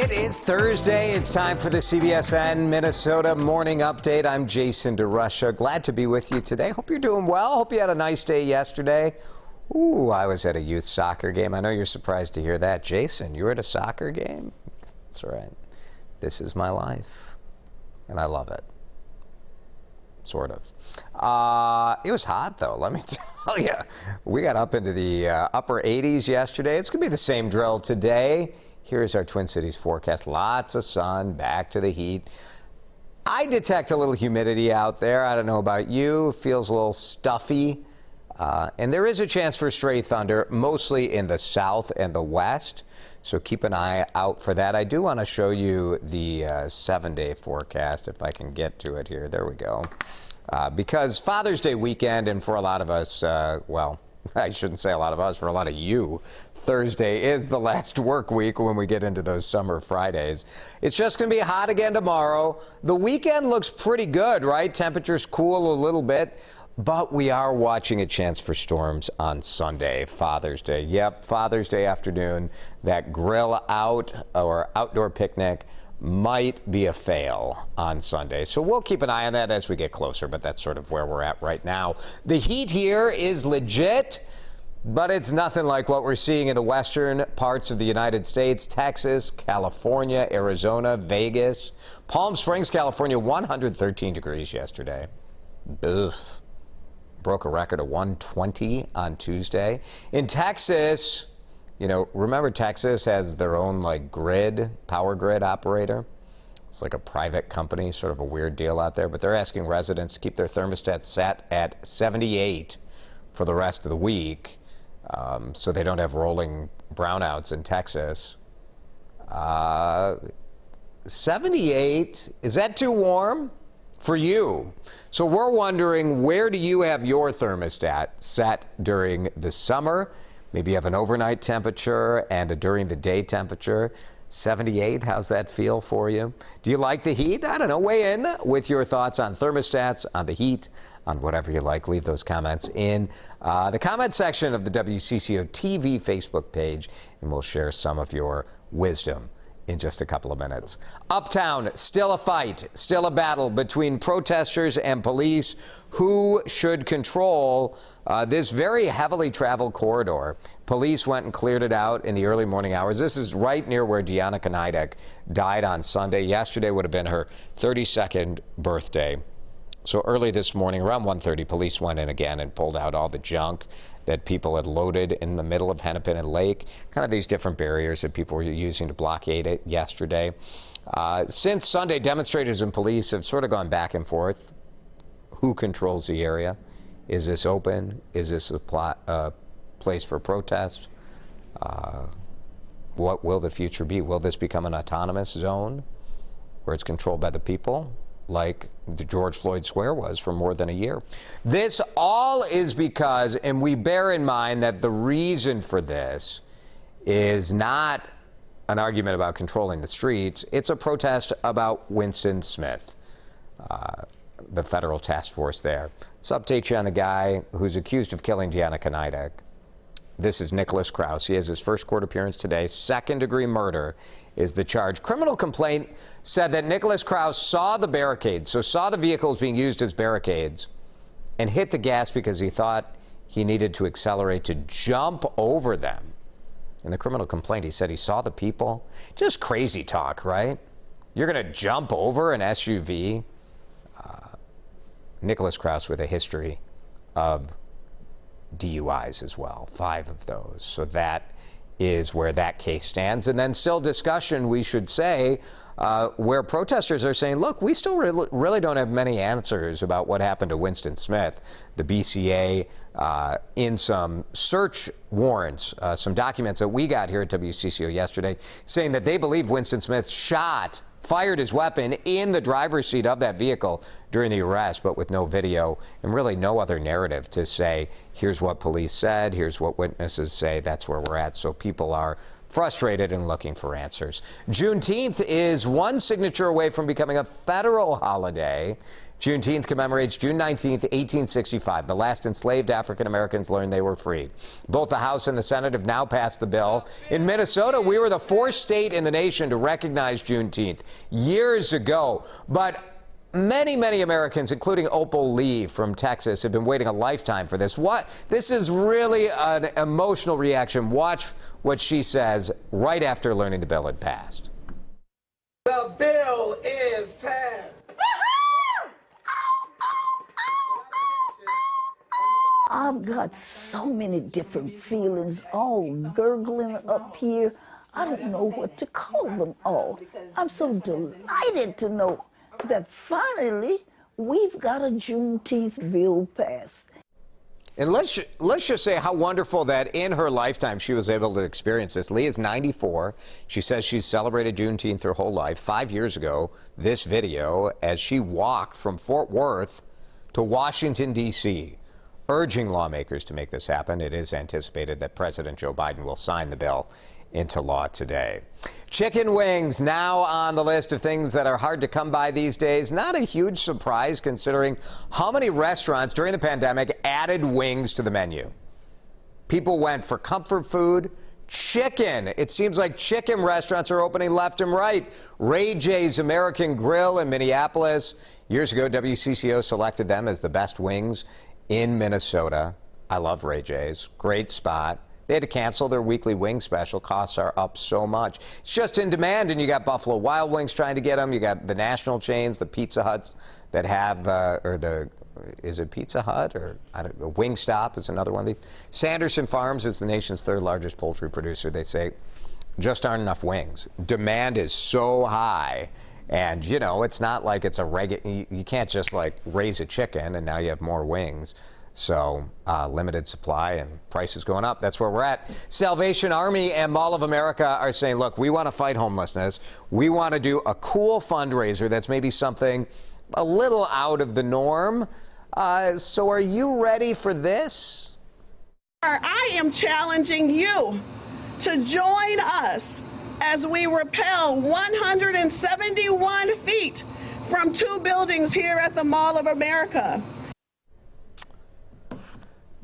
It is Thursday. It's time for the CBSN Minnesota Morning Update. I'm Jason DeRusha. Glad to be with you today. Hope you're doing well. Hope you had a nice day yesterday. Ooh, I was at a youth soccer game. I know you're surprised to hear that. Jason, you were at a soccer game? That's right. This is my life, and I love it. Sort of. It was hot, though, let me tell you. We got up into the upper 80s yesterday. It's going to be the same drill today. Here's our Twin Cities forecast. Lots of sun, back to the heat. I detect a little humidity out there. I don't know about you. It feels a little stuffy. And there is a chance for stray thunder, mostly in the south and the west. So keep an eye out for that. I do want to show you the 7-day forecast, if I can get to it here. There we go. Because Father's Day weekend, and for a lot of us, well, I shouldn't say a lot of us, for a lot of you, Thursday is the last work week when we get into those summer Fridays. It's just going to be hot again tomorrow. The weekend looks pretty good, right? Temperatures cool a little bit, but we are watching a chance for storms on Sunday, Father's Day. Yep, Father's Day afternoon, that grill out or outdoor picnic might be a fail on Sunday. So we'll keep an eye on that as we get closer, but that's sort of where we're at right now. The heat here is legit, but it's nothing like what we're seeing in the western parts of the United States. Texas, California, Arizona, Vegas, Palm Springs, California, 113 degrees yesterday. Boof. Broke a record of 120 on Tuesday. In Texas, you know, remember Texas has their own like power grid operator. It's like a private company, sort of a weird deal out there, but they're asking residents to keep their thermostats set at 78 for the rest of the week, so they don't have rolling brownouts in Texas. 78, is that too warm for you? So we're wondering, where do you have your thermostat set during the summer? Maybe you have an overnight temperature and a during the day temperature. 78, how's that feel for you? Do you like the heat? I don't know, weigh in with your thoughts on thermostats, on the heat, on whatever you like. Leave those comments in the comment section of the WCCO TV Facebook page, and we'll share some of your wisdom in just a couple of minutes. Uptown, still a fight, still a battle between protesters and police. Who should control this very heavily traveled corridor? Police went and cleared it out in the early morning hours. This is right near where Deanna Konidek died on Sunday. Yesterday would have been her 32nd birthday. So early this morning, around 1:30, police went in again and pulled out all the junk that people had loaded in the middle of Hennepin Lake, kind of these different barriers that people were using to blockade it yesterday. Since Sunday, demonstrators and police have sort of gone back and forth. Who controls the area? Is this open? Is this a place for protest? What will the future be? Will this become an autonomous zone where it's controlled by the people, like the George Floyd Square was for more than a year? This all is because, and we bear in mind that the reason for this is not an argument about controlling the streets. It's a protest about Winston Smith, the federal task force there. Let's update you on the guy who's accused of killing Deanna Konidek. This is Nicholas Krause. He has his first court appearance today. Second-degree murder is the charge. Criminal complaint said that Nicholas Krause saw the barricades, so saw the vehicles being used as barricades, and hit the gas because he thought he needed to accelerate to jump over them. In the criminal complaint, he said he saw the people. Just crazy talk, right? You're going to jump over an SUV? Nicholas Krause with a history of DUIs as well, 5 of those. So that is where that case stands. And then still discussion, we should say, where protesters are saying, look, we still really don't have many answers about what happened to Winston Smith. The BCA, in some search warrants, some documents that we got here at WCCO yesterday, saying that they believe Winston Smith fired his weapon in the driver's seat of that vehicle during the arrest, but with no video and really no other narrative to say, here's what police said, here's what witnesses say, that's where we're at. So people are frustrated and looking for answers. Juneteenth is one signature away from becoming a federal holiday. Juneteenth commemorates June 19th, 1865. The last enslaved African Americans learned they were free. Both the House and the Senate have now passed the bill. In Minnesota, we were the fourth state in the nation to recognize Juneteenth years ago. But many Americans, including Opal Lee from Texas, have been waiting a lifetime for this. This is really an emotional reaction. Watch what she says right after learning the bill had passed. The bill is passed. I've got so many different feelings all gurgling up here. I don't know what to call them all. I'm so delighted to know that finally we've got a Juneteenth bill passed. And let's just say how wonderful that in her lifetime she was able to experience this. Lee is 94. She says she's celebrated Juneteenth her whole life. 5 years ago, this video as she walked from Fort Worth to Washington, D.C., urging lawmakers to make this happen. It is anticipated that President Joe Biden will sign the bill into law today. Chicken wings now on the list of things that are hard to come by these days. Not a huge surprise considering how many restaurants during the pandemic added wings to the menu. People went for comfort food, chicken. It seems like chicken restaurants are opening left and right. Ray J's American Grill in Minneapolis. Years ago, WCCO selected them as the best wings in Minnesota. I love Ray J's. Great spot. They had to cancel their weekly wing special. Costs are up so much. It's just in demand, and you got Buffalo Wild Wings trying to get them. You got the national chains, the Pizza Huts that have, is it Pizza Hut or I don't know, Wingstop is another one of these. Sanderson Farms is the nation's third largest poultry producer. They say just aren't enough wings. Demand is so high. And, you know, it's not like it's a regular, you can't just like raise a chicken and now you have more wings. So limited supply and prices going up. That's where we're at. Salvation Army and Mall of America are saying, look, we want to fight homelessness. We want to do a cool fundraiser that's maybe something a little out of the norm. So are you ready for this? I am challenging you to join us as we rappel 171 feet from 2 buildings here at the Mall of America.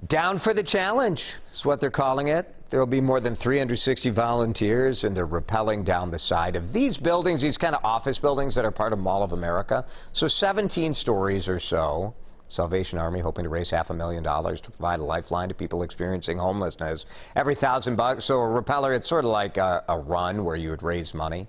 Down for the challenge is what they're calling it. There will be more than 360 volunteers, and they're rappelling down the side of these buildings, these kind of office buildings that are part of Mall of America. So 17 stories or so. Salvation Army hoping to raise $500,000 to provide a lifeline to people experiencing homelessness. Every $1,000, so a rappeller, it's sort of like a run where you would raise money.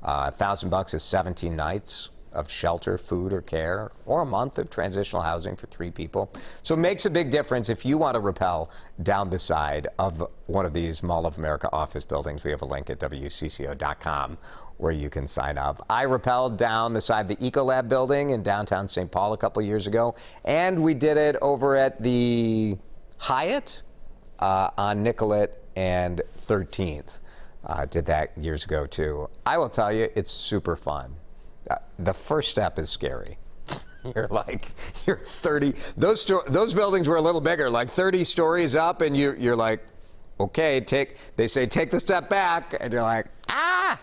$1,000 is 17 nights of shelter, food, or care, or a month of transitional housing for 3 people. So it makes a big difference if you want to rappel down the side of one of these Mall of America office buildings. We have a link at WCCO.com where you can sign up. I rappelled down the side of the Ecolab building in downtown St. Paul a couple years ago, and we did it over at the Hyatt on Nicollet and 13th. Did that years ago too. I will tell you, it's super fun. The first step is scary. You're 30. Those buildings were a little bigger, like 30 stories up, and you're like, okay, they say take the step back, and you're like, ah!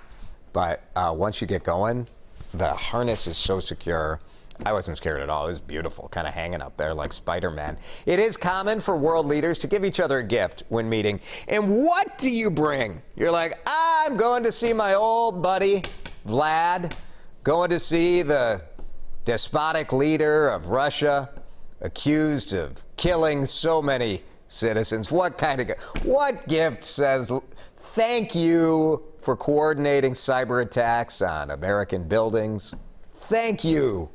But once you get going, the harness is so secure. I wasn't scared at all. It was beautiful, kind of hanging up there like Spider-Man. It is common for world leaders to give each other a gift when meeting. And what do you bring? You're like, I'm going to see my old buddy, Vlad, going to see the despotic leader of Russia, accused of killing so many citizens. What gift says thank you for coordinating cyber attacks on American buildings? Thank you,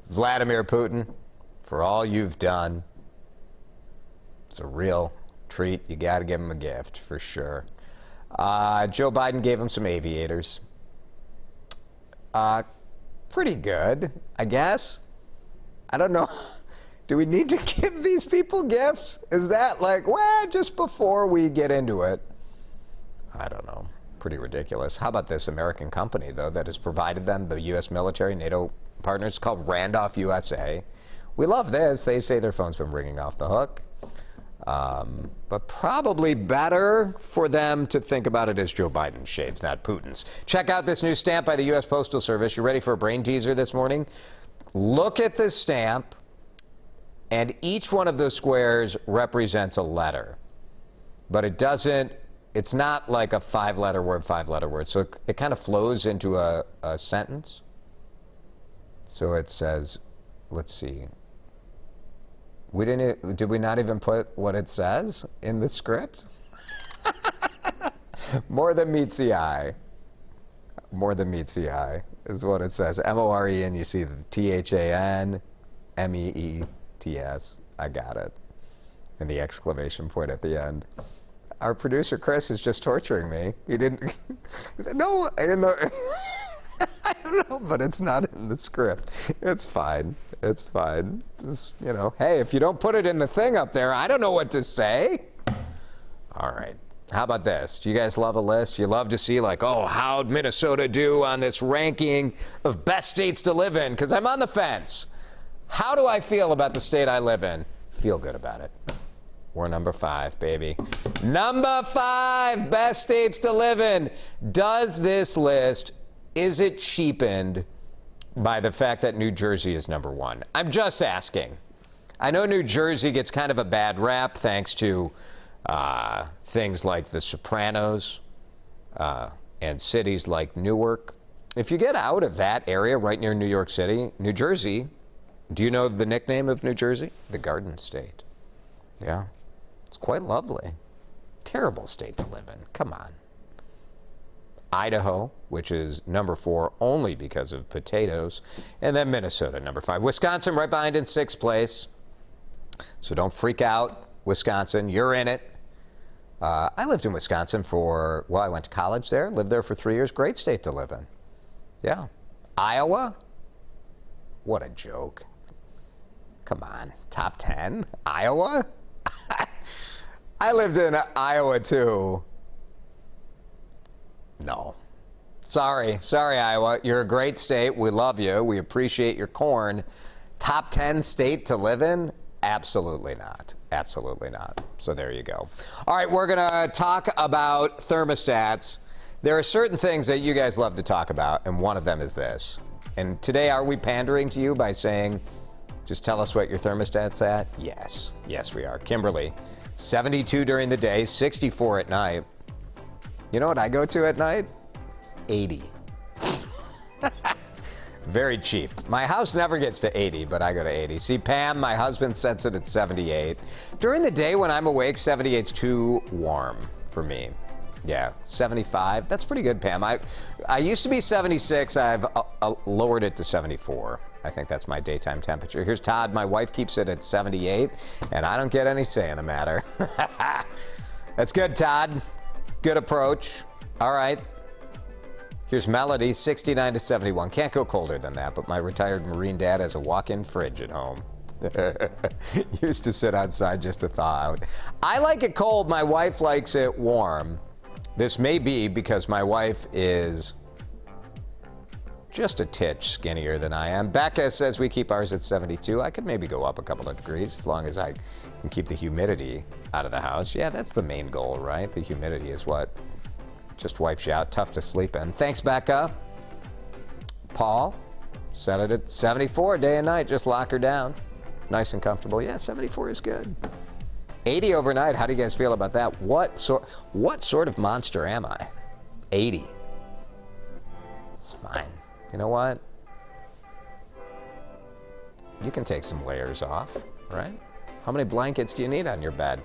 Vladimir Putin, for all you've done. It's a real treat. You got to give him a gift for sure. Joe Biden gave him some aviators. Pretty good, I guess. I don't know. Do we need to give these people gifts? Is that like, well, just before we get into it? I don't know. Pretty ridiculous. How about this American company, though, that has provided them, the U.S. military, NATO partners, called Randolph USA. We love this. They say their phone's been ringing off the hook. But probably better for them to think about it as Joe Biden's shades, not Putin's. Check out this new stamp by the U.S. Postal Service. You ready for a brain teaser this morning? Look at the stamp, and each one of those squares represents a letter. But it's not like a five-letter word. So it kind of flows into a sentence. So it says, let's see. Did we not even put what it says in the script? More than meets the eye. More than meets the eye is what it says. M-O-R-E, and you see the T-H-A-N-M-E-E-T-S. I got it. And the exclamation point at the end. Our producer, Chris, is just torturing me. He didn't... No, I don't know, but it's not in the script. It's fine. It's fine. Just, hey, if you don't put it in the thing up there, I don't know what to say. All right. How about this? Do you guys love a list? You love to see, how'd Minnesota do on this ranking of best states to live in? Because I'm on the fence. How do I feel about the state I live in? Feel good about it. We're number 5, baby. Number 5, best states to live in. Does this list, is it cheapened by the fact that New Jersey is number 1? I'm just asking. I know New Jersey gets kind of a bad rap thanks to things like The Sopranos and cities like Newark. If you get out of that area right near New York City, New Jersey, do you know the nickname of New Jersey? The Garden State. Yeah. It's quite lovely. Terrible state to live in. Come on. Idaho, which is number 4 only because of potatoes. And then Minnesota, number 5. Wisconsin right behind in 6th place. So don't freak out, Wisconsin. You're in it. I lived in Wisconsin I went to college there, lived there for 3 years. Great state to live in. Yeah. Iowa? What a joke. Come on. Top 10? Iowa? I lived in Iowa, too. No. Sorry, Iowa. You're a great state. We love you. We appreciate your corn. Top 10 state to live in? Absolutely not. Absolutely not. So there you go. All right, we're going to talk about thermostats. There are certain things that you guys love to talk about, and one of them is this. And today, are we pandering to you by saying, just tell us what your thermostat's at? Yes. Yes, we are. Kimberly, 72 during the day, 64 at night. You know what I go to at night? 80. Very cheap. My house never gets to 80, but I go to 80. See, Pam, my husband, sets it at 78. During the day when I'm awake, 78's too warm for me. Yeah, 75. That's pretty good, Pam. I used to be 76. I've lowered it to 74. I think that's my daytime temperature. Here's Todd. My wife keeps it at 78, and I don't get any say in the matter. That's good, Todd. Good approach. All right. Here's Melody, 69 to 71. Can't go colder than that, but my retired Marine dad has a walk-in fridge at home. Used to sit outside just to thaw out. I like it cold. My wife likes it warm. This may be because my wife is just a titch skinnier than I am. Becca says we keep ours at 72. I could maybe go up a couple of degrees as long as I can keep the humidity out of the house. Yeah, that's the main goal, right? The humidity is what just wipes you out. Tough to sleep in. Thanks, Becca. Paul set it at 74 day and night. Just lock her down. Nice and comfortable. Yeah, 74 is good. 80 overnight. How do you guys feel about that? What sort of monster am I? 80. It's fine. You know what? You can take some layers off, right? How many blankets do you need on your bed?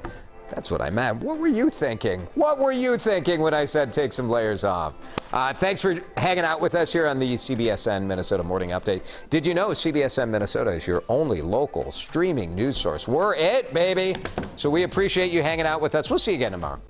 That's what I meant. What were you thinking? What were you thinking when I said take some layers off? Thanks for hanging out with us here on the CBSN Minnesota Morning Update. Did you know CBSN Minnesota is your only local streaming news source? We're it, baby. So we appreciate you hanging out with us. We'll see you again tomorrow.